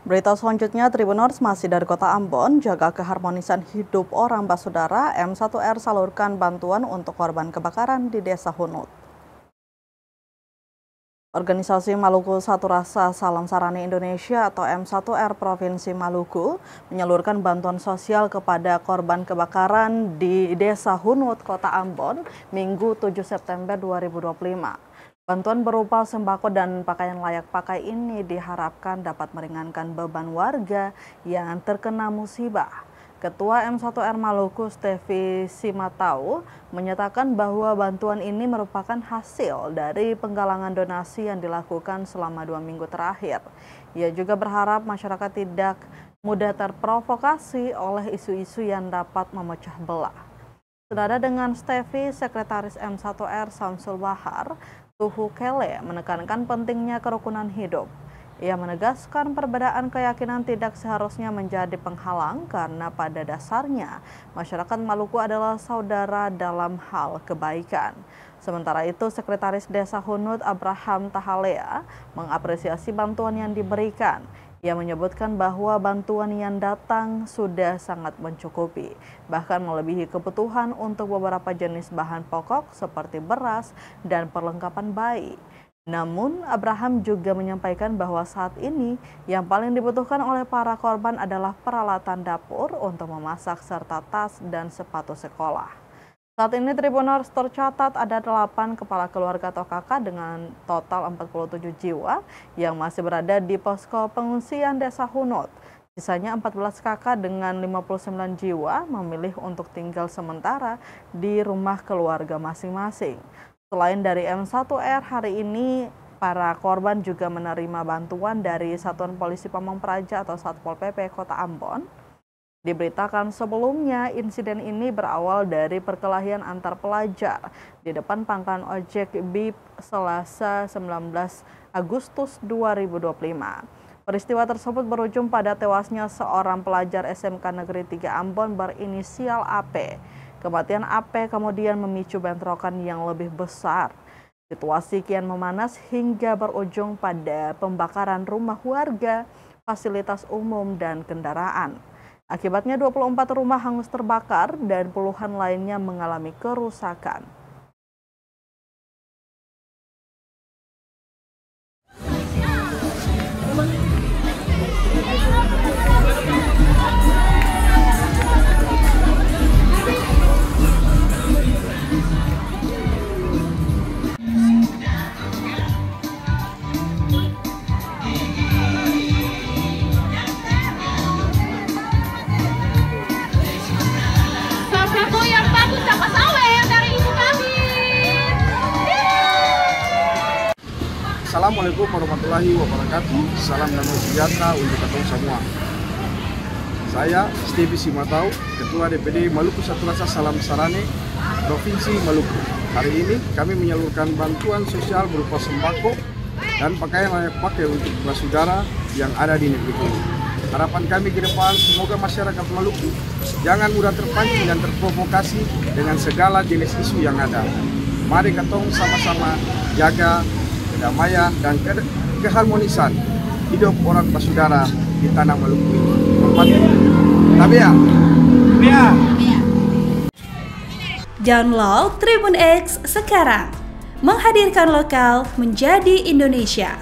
Berita selanjutnya, Tribuners masih dari Kota Ambon, jaga keharmonisan hidup orang Basudara, M1R salurkan bantuan untuk korban kebakaran di Desa Hunut. Organisasi Maluku Satu Rasa Salam Sarani Indonesia atau M1R Provinsi Maluku menyalurkan bantuan sosial kepada korban kebakaran di Desa Hunut, Kota Ambon, Minggu 7 September 2025. Bantuan berupa sembako dan pakaian layak pakai ini diharapkan dapat meringankan beban warga yang terkena musibah. Ketua M1R Maluku, Stevi Simatau, menyatakan bahwa bantuan ini merupakan hasil dari penggalangan donasi yang dilakukan selama 2 minggu terakhir. Ia juga berharap masyarakat tidak mudah terprovokasi oleh isu-isu yang dapat memecah belah. Senada dengan Stevi, Sekretaris M1R Samsul Bahar, Tuhu Kele menekankan pentingnya kerukunan hidup. Ia menegaskan perbedaan keyakinan tidak seharusnya menjadi penghalang karena pada dasarnya masyarakat Maluku adalah saudara dalam hal kebaikan. Sementara itu, Sekretaris Desa Hunut Abraham Tahalea mengapresiasi bantuan yang diberikan. Ia menyebutkan bahwa bantuan yang datang sudah sangat mencukupi, bahkan melebihi kebutuhan untuk beberapa jenis bahan pokok seperti beras dan perlengkapan bayi. Namun, Abraham juga menyampaikan bahwa saat ini yang paling dibutuhkan oleh para korban adalah peralatan dapur untuk memasak serta tas dan sepatu sekolah. Saat ini Tribuners tercatat ada 8 kepala keluarga atau kakak dengan total 47 jiwa yang masih berada di posko pengungsian Desa Hunut. Sisanya 14 kakak dengan 59 jiwa memilih untuk tinggal sementara di rumah keluarga masing-masing. Selain dari M1R, hari ini para korban juga menerima bantuan dari Satuan Polisi Pamong Praja atau Satpol PP Kota Ambon. Diberitakan sebelumnya, insiden ini berawal dari perkelahian antar pelajar di depan pangkalan ojek BIP Selasa 19 Agustus 2025. Peristiwa tersebut berujung pada tewasnya seorang pelajar SMK Negeri 3 Ambon berinisial AP. Kematian AP kemudian memicu bentrokan yang lebih besar. Situasi kian memanas hingga berujung pada pembakaran rumah warga, fasilitas umum, dan kendaraan. Akibatnya 24 rumah hangus terbakar dan puluhan lainnya mengalami kerusakan. Assalamualaikum warahmatullahi wabarakatuh. Salam damai sejahtera untuk kita semua. Saya Stevi Simatau, Ketua DPD Maluku Satu Rasa Salam Sarani Provinsi Maluku. Hari ini kami menyalurkan bantuan sosial berupa sembako dan pakaian layak pakai untuk saudara yang ada di negeri ini. Harapan kami ke depan, semoga masyarakat Maluku jangan mudah terpancing dan terprovokasi dengan segala jenis isu yang ada. Mari kita sama-sama jaga kedamaian dan keharmonisan hidup orang Basudara di tanah Maluku ini. Tabia. Download Tribun X sekarang, menghadirkan lokal menjadi Indonesia.